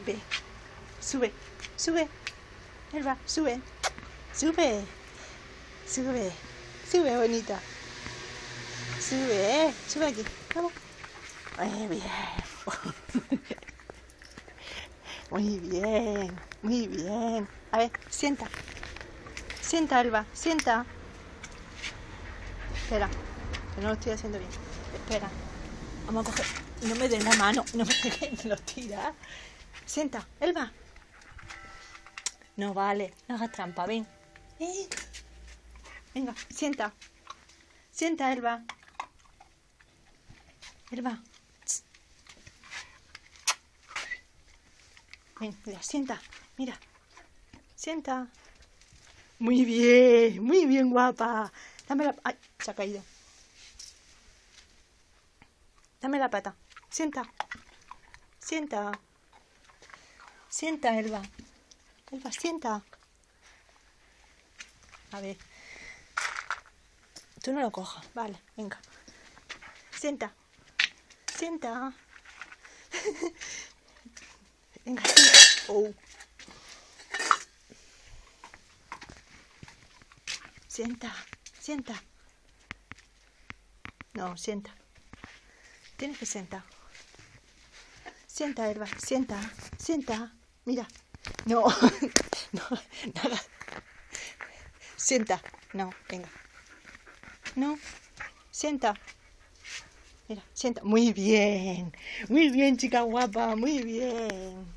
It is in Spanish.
Ve. Sube. Sube. Elba, sube. Sube. Sube. Sube, bonita. Sube. Sube aquí. Vamos. Muy bien. Muy bien. Muy bien. A ver, sienta. Sienta, Elba. Sienta. Espera. Que no lo estoy haciendo bien. Espera. Vamos a coger. No me des la mano. No me dejes, lo tira. Sienta, Elba. No vale. No hagas trampa. Ven. Venga, sienta. Sienta, Elba. Elba. Ven, mira, sienta. Mira. Sienta. Muy bien, guapa. Dame la... Ay, se ha caído. Dame la pata. Sienta. Sienta. Sienta, Elba. Elba, sienta. A ver. Tú no lo cojas. Vale, venga. Sienta. Sienta. Venga, sienta. Oh. Sienta. Sienta. No, sienta. Tienes que sentar. Sienta, Elba. Sienta. Sienta. Mira. No. No. Nada. Sienta. No, venga. No. Sienta. Mira, sienta. Muy bien. Muy bien, chica guapa. Muy bien.